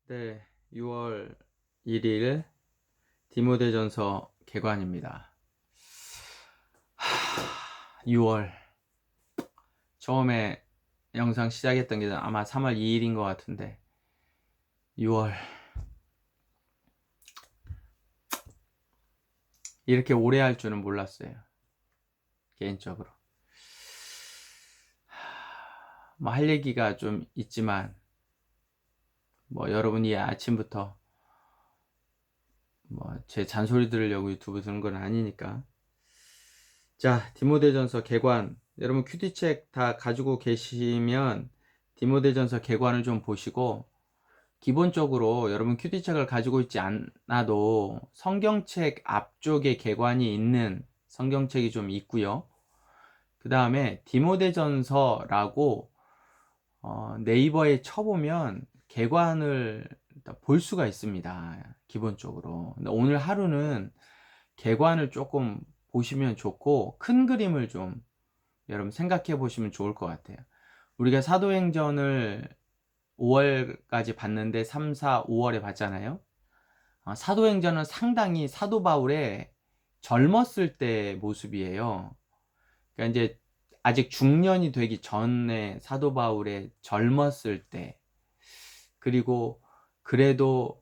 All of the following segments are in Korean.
네, 6월 1일 디모데전서 개관입니다. 6월 처음에 영상 시작했던 게 아마 3월 2일인 것 같은데 6월 이렇게 오래 할 줄은 몰랐어요. 개인적으로 뭐 할 얘기가 좀 있지만 뭐 여러분이 아침부터 뭐 제 잔소리 들으려고 유튜브 듣는 건 아니니까. 자, 디모데전서 개관, 여러분 큐티책 다 가지고 계시면 디모데전서 개관을 좀 보시고, 기본적으로 여러분 큐티책을 가지고 있지 않아도 성경책 앞쪽에 개관이 있는 성경책이 좀 있고요. 그 다음에 디모데전서라고 네이버에 쳐보면 개관을 볼 수가 있습니다. 기본적으로. 근데 오늘 하루는 개관을 조금 보시면 좋고, 큰 그림을 좀 여러분 생각해 보시면 좋을 것 같아요. 우리가 사도행전을 5월까지 봤는데 3, 4, 5월에 봤잖아요. 사도행전은 상당히 사도 바울의 젊었을 때 모습이에요. 그러니까 이제 아직 중년이 되기 전에 사도 바울의 젊었을 때, 그리고 그래도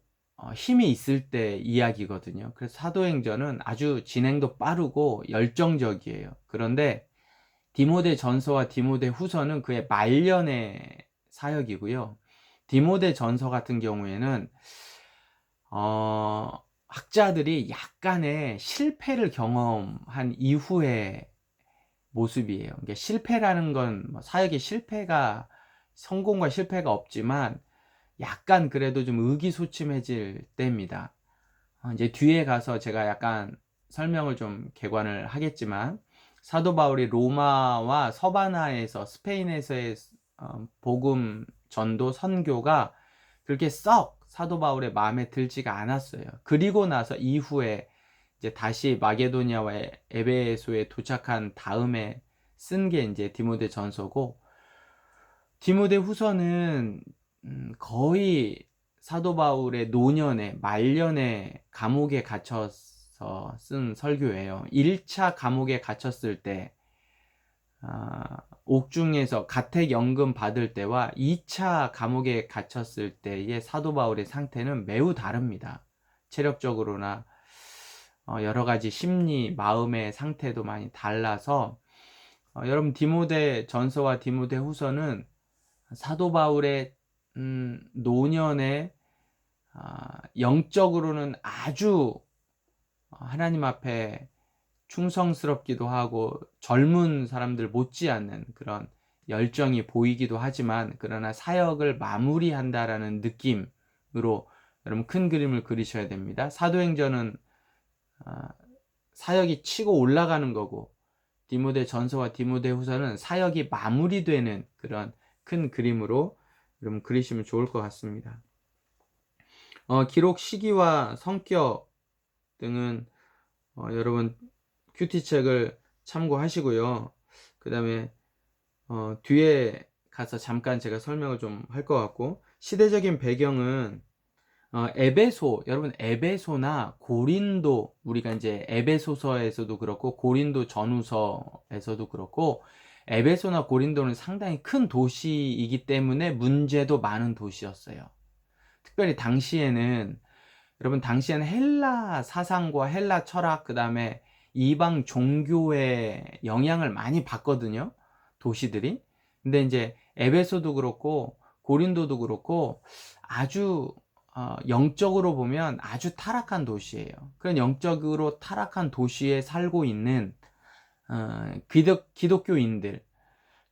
힘이 있을 때 이야기거든요. 그래서 사도행전은 아주 진행도 빠르고 열정적이에요. 그런데 디모데 전서와 디모데 후서는 그의 말년의 사역이고요. 디모데 전서 같은 경우에는 학자들이 약간의 실패를 경험한 이후의 모습이에요. 그러니까 실패라는 건 사역의 실패가, 성공과 실패가 없지만 약간 그래도 좀 의기소침해질 때입니다. 이제 뒤에 가서 제가 약간 설명을 좀 개관을 하겠지만, 사도 바울이 로마와 서바나에서, 스페인에서의 복음 전도 선교가 그렇게 썩 사도 바울의 마음에 들지가 않았어요. 그리고 나서 이후에 이제 다시 마게도니아와 에베소에 도착한 다음에 쓴 게 이제 디모데 전서고, 디모데 후서는 거의 사도 바울의 노년에, 말년에 감옥에 갇혀서 쓴 설교예요. 1차 감옥에 갇혔을 때, 옥중에서 가택연금 받을 때와 2차 감옥에 갇혔을 때의 사도 바울의 상태는 매우 다릅니다. 체력적으로나 여러 가지 심리, 마음의 상태도 많이 달라서, 여러분 디모데 전서와 디모데 후서는 사도 바울의 노년에 영적으로는 아주 하나님 앞에 충성스럽기도 하고 젊은 사람들 못지않는 그런 열정이 보이기도 하지만, 그러나 사역을 마무리한다라는 느낌으로 여러분 큰 그림을 그리셔야 됩니다. 사도행전은 사역이 치고 올라가는 거고, 디모데 전서와 디모데 후서는 사역이 마무리되는 그런 큰 그림으로 여러분 그리시면 좋을 것 같습니다. 기록 시기와 성격 등은 여러분 큐티책을 참고하시고요. 그 다음에 뒤에 가서 잠깐 제가 설명을 좀 할 것 같고, 시대적인 배경은 에베소, 여러분 에베소나 고린도, 우리가 이제 에베소서에서도 그렇고 고린도 전후서에서도 그렇고, 에베소나 고린도는 상당히 큰 도시이기 때문에 문제도 많은 도시였어요. 특별히 당시에는, 여러분 당시에는 헬라 사상과 헬라 철학, 그 다음에 이방 종교의 영향을 많이 받거든요, 도시들이. 근데 이제 에베소도 그렇고 고린도도 그렇고 아주 영적으로 보면 아주 타락한 도시예요. 그런 영적으로 타락한 도시에 살고 있는 기독교인들,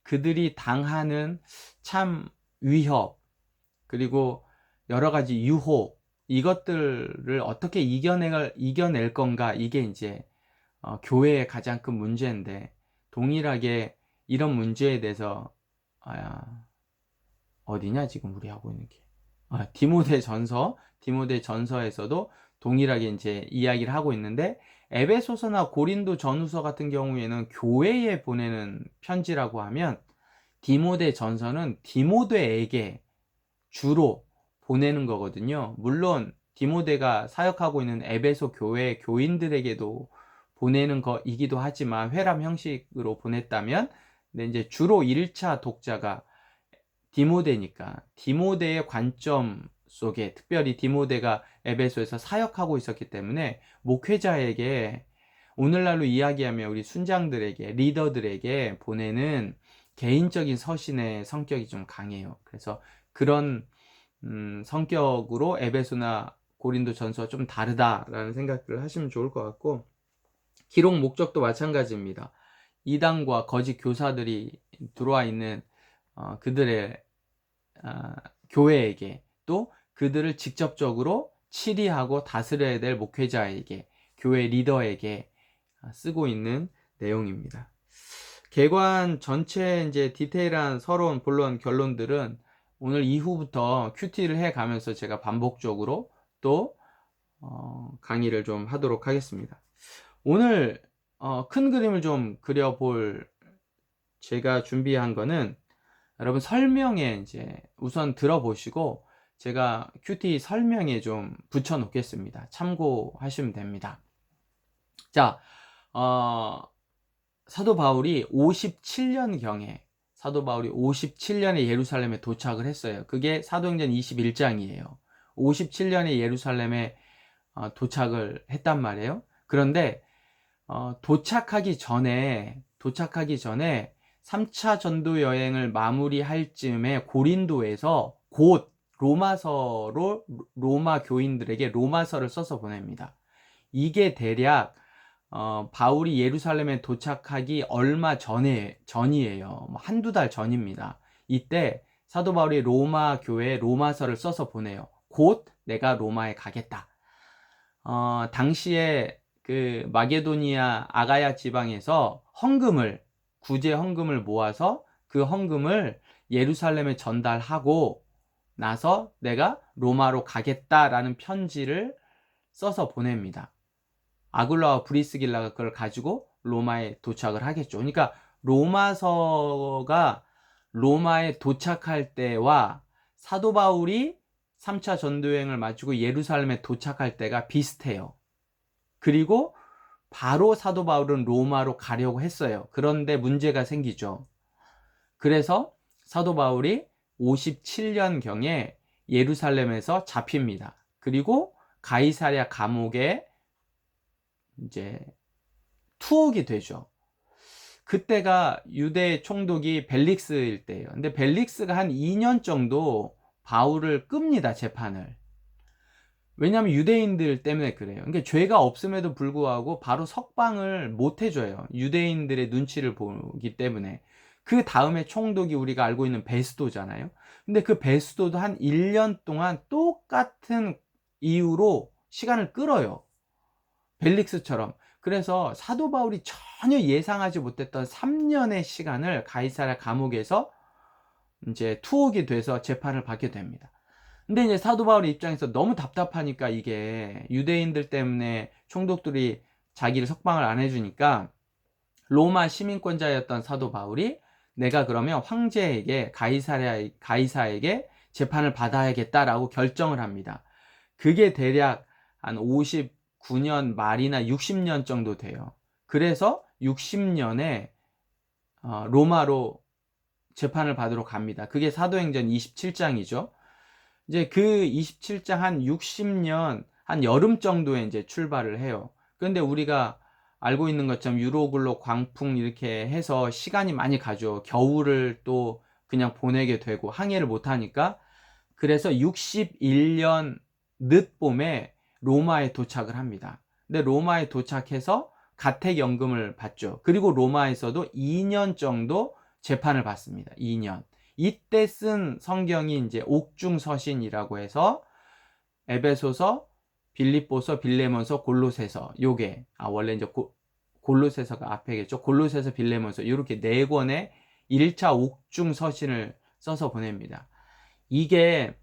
그들이 당하는 참 위협, 그리고 여러 가지 유혹, 이것들을 어떻게 이겨낼 건가, 이게 이제 교회의 가장 큰 문제인데, 동일하게 이런 문제에 대해서 어디냐 지금 우리 하고 있는 게, 디모데 전서에서도 동일하게 이제 이야기를 하고 있는데, 에베소서나 고린도 전후서 같은 경우에는 교회에 보내는 편지라고 하면, 디모데 전서는 디모데에게 주로 보내는 거거든요. 물론 디모데가 사역하고 있는 에베소 교회 교인들에게도 보내는 거이기도 하지만 회람 형식으로 보냈다면, 근데 이제 주로 1차 독자가 디모데니까 디모데의 관점 속에, 특별히 디모데가 에베소에서 사역하고 있었기 때문에 목회자에게, 오늘날로 이야기하면 우리 순장들에게, 리더들에게 보내는 개인적인 서신의 성격이 좀 강해요. 그래서 그런 성격으로 에베소나 고린도 전서가 좀 다르다라는 생각들을 하시면 좋을 것 같고, 기록 목적도 마찬가지입니다. 이단과 거짓 교사들이 들어와 있는 그들의 교회에게, 또 그들을 직접적으로 치리하고 다스려야 될 목회자에게, 교회 리더에게 쓰고 있는 내용입니다. 개관 전체 이제 디테일한 서론, 본론, 결론들은 오늘 이후부터 큐티를 해 가면서 제가 반복적으로 또 강의를 좀 하도록 하겠습니다. 오늘 큰 그림을 좀 그려볼 제가 준비한 거는, 여러분 설명에 이제 우선 들어보시고 제가 큐티 설명에 좀 붙여 놓겠습니다. 참고하시면 됩니다. 자, 사도 바울이 57년에 예루살렘에 도착을 했어요. 그게 사도행전 21장이에요. 57년에 예루살렘에 도착을 했단 말이에요. 그런데 도착하기 전에 3차 전도 여행을 마무리할 즈음에 고린도에서 곧 로마 교인들에게 로마서를 써서 보냅니다. 이게 대략 바울이 예루살렘에 도착하기 얼마 전이에요. 한두 달 전입니다. 이때 사도 바울이 로마 교회에 로마서를 써서 보내요. 곧 내가 로마에 가겠다. 당시에 그 마게도니아 아가야 지방에서 구제 헌금을 모아서 그 헌금을 예루살렘에 전달하고 나서 내가 로마로 가겠다라는 편지를 써서 보냅니다. 아굴라와 브리스길라가 그걸 가지고 로마에 도착을 하겠죠. 그러니까 로마서가 로마에 도착할 때와 사도 바울이 3차 전도여행을 마치고 예루살렘에 도착할 때가 비슷해요. 그리고 바로 사도 바울은 로마로 가려고 했어요. 그런데 문제가 생기죠. 그래서 사도 바울이 57년경에 예루살렘에서 잡힙니다. 그리고 가이사랴 감옥에 이제 투옥이 되죠. 그때가 유대 총독이 벨릭스일 때예요. 근데 벨릭스가 한 2년 정도 바울을 끕니다, 재판을. 왜냐하면 유대인들 때문에 그래요. 그러니까 죄가 없음에도 불구하고 바로 석방을 못 해줘요. 유대인들의 눈치를 보기 때문에. 그 다음에 총독이 우리가 알고 있는 베스도잖아요. 근데 그 베스도도 한 1년 동안 똑같은 이유로 시간을 끌어요. 벨릭스처럼. 그래서 사도 바울이 전혀 예상하지 못했던 3년의 시간을 가이사랴 감옥에서 이제 투옥이 돼서 재판을 받게 됩니다. 근데 이제 사도 바울의 입장에서 너무 답답하니까, 이게 유대인들 때문에 총독들이 자기를 석방을 안 해주니까 로마 시민권자였던 사도 바울이 내가 그러면 황제에게, 가이사에게 재판을 받아야겠다라고 결정을 합니다. 그게 대략 한 59년 말이나 60년 정도 돼요. 그래서 60년에 로마로 재판을 받으러 갑니다. 그게 사도행전 27장이죠. 이제 그 27장 한 60년, 한 여름 정도에 이제 출발을 해요. 그런데 우리가 알고 있는 것처럼 유로글로 광풍 이렇게 해서 시간이 많이 가죠. 겨울을 또 그냥 보내게 되고 항해를 못 하니까. 그래서 61년 늦봄에 로마에 도착을 합니다. 근데 로마에 도착해서 가택연금을 받죠. 그리고 로마에서도 2년 정도 재판을 받습니다. 2년. 이때 쓴 성경이 이제 옥중서신이라고 해서 에베소서, 빌립보서, 빌레몬서, 골로새서, 요게 원래 이제 골로새서가 앞에겠죠. 골로새서, 빌레몬서, 이렇게 4권의 1차 옥중서신을 써서 보냅니다. 이게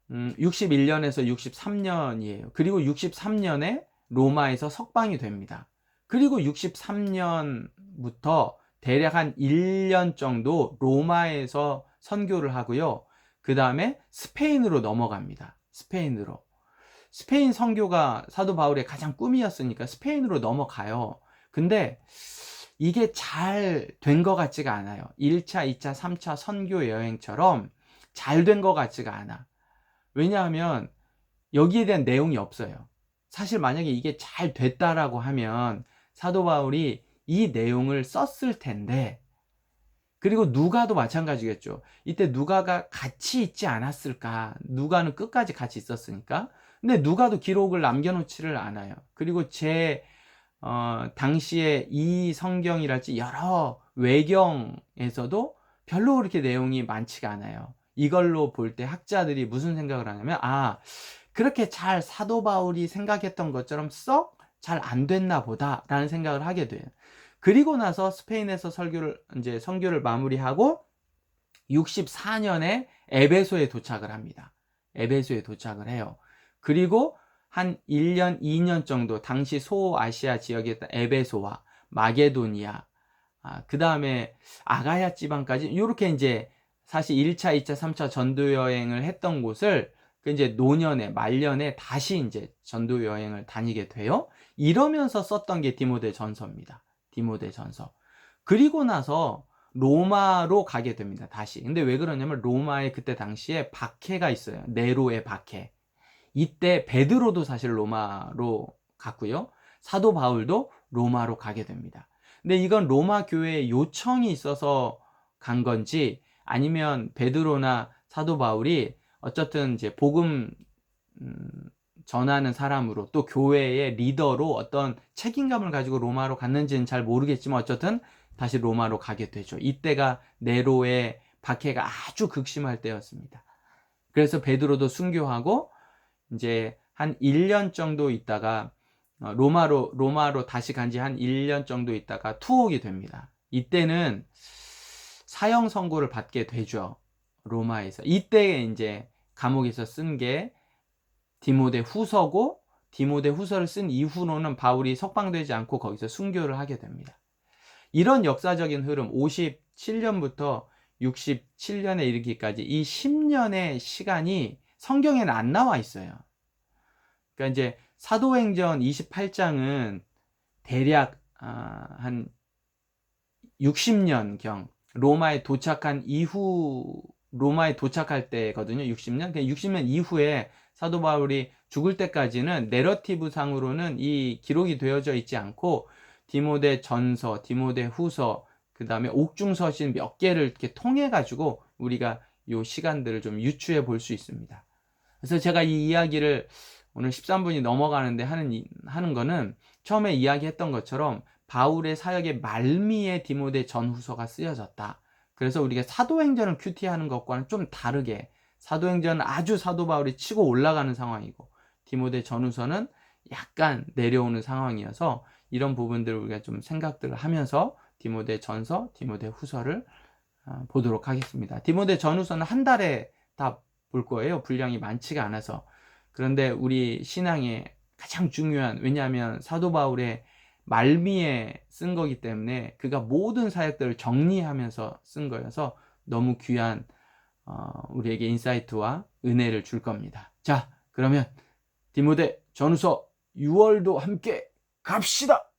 61년에서 63년이에요. 그리고 63년에 로마에서 석방이 됩니다. 그리고 63년부터 대략 한 1년 정도 로마에서 선교를 하고요. 그 다음에 스페인으로 넘어갑니다. 스페인으로. 스페인 선교가 사도 바울의 가장 꿈이었으니까 스페인으로 넘어가요. 근데 이게 잘 된 것 같지가 않아요. 1차, 2차, 3차 선교 여행처럼 잘 된 것 같지가 않아. 왜냐하면 여기에 대한 내용이 없어요. 사실 만약에 이게 잘 됐다라고 하면 사도 바울이 이 내용을 썼을 텐데, 그리고 누가도 마찬가지겠죠. 이때 누가가 같이 있지 않았을까? 누가는 끝까지 같이 있었으니까. 근데 누가도 기록을 남겨놓지를 않아요. 그리고 당시에 이 성경이랄지 여러 외경에서도 별로 그렇게 내용이 많지가 않아요. 이걸로 볼 때 학자들이 무슨 생각을 하냐면, 그렇게 잘 사도 바울이 생각했던 것처럼 썩 잘 안 됐나 보다라는 생각을 하게 돼요. 그리고 나서 스페인에서 선교를 마무리하고 64년에 에베소에 도착을 합니다. 에베소에 도착을 해요. 그리고 한 1년, 2년 정도 당시 소아시아 지역이었던 에베소와 마게도니아, 그 다음에 아가야 지방까지 이렇게 이제 사실 1차, 2차, 3차 전도 여행을 했던 곳을 이제 노년에 말년에 다시 이제 전도 여행을 다니게 돼요. 이러면서 썼던 게 디모데 전서입니다. 디모데 전서. 그리고 나서 로마로 가게 됩니다. 다시. 근데 왜 그러냐면 로마에 그때 당시에 박해가 있어요. 네로의 박해. 이때 베드로도 사실 로마로 갔고요. 사도 바울도 로마로 가게 됩니다. 근데 이건 로마 교회의 요청이 있어서 간 건지 아니면 베드로나 사도 바울이 어쨌든 이제 복음 전하는 사람으로 또 교회의 리더로 어떤 책임감을 가지고 로마로 갔는지는 잘 모르겠지만 어쨌든 다시 로마로 가게 되죠. 이때가 네로의 박해가 아주 극심할 때였습니다. 그래서 베드로도 순교하고 이제 한 1년 정도 있다가 로마로 다시 간 지 한 1년 정도 있다가 투옥이 됩니다. 이때는 사형 선고를 받게 되죠. 로마에서. 이때 이제 감옥에서 쓴 게 디모데 후서고, 디모데 후서를 쓴 이후로는 바울이 석방되지 않고 거기서 순교를 하게 됩니다. 이런 역사적인 흐름, 57년부터 67년에 이르기까지 이 10년의 시간이 성경에는 안 나와 있어요. 그러니까 이제 사도행전 28장은 대략 한 60년경 로마에 도착한 이후, 로마에 도착할 때거든요. 60년. 60년 이후에 사도 바울이 죽을 때까지는 내러티브 상으로는 이 기록이 되어져 있지 않고 디모데 전서, 디모데 후서, 그 다음에 옥중서신 몇 개를 이렇게 통해 가지고 우리가 이 시간들을 좀 유추해 볼 수 있습니다. 그래서 제가 이 이야기를 오늘 13분이 넘어가는데 하는 거는 처음에 이야기했던 것처럼 바울의 사역의 말미에 디모데 전후서가 쓰여졌다. 그래서 우리가 사도행전을 큐티하는 것과는 좀 다르게 사도행전은 아주 사도 바울이 치고 올라가는 상황이고 디모데 전후서는 약간 내려오는 상황이어서 이런 부분들을 우리가 좀 생각들을 하면서 디모데 전서, 디모데 후서를 보도록 하겠습니다. 디모데 전후서는 한 달에 다 볼 거예요. 분량이 많지가 않아서. 그런데 우리 신앙에 가장 중요한, 왜냐하면 사도 바울의 말미에 쓴 거기 때문에 그가 모든 사역들을 정리하면서 쓴 거여서 너무 귀한 우리에게 인사이트와 은혜를 줄 겁니다. 자, 그러면 디모데 전후서 6월도 함께 갑시다.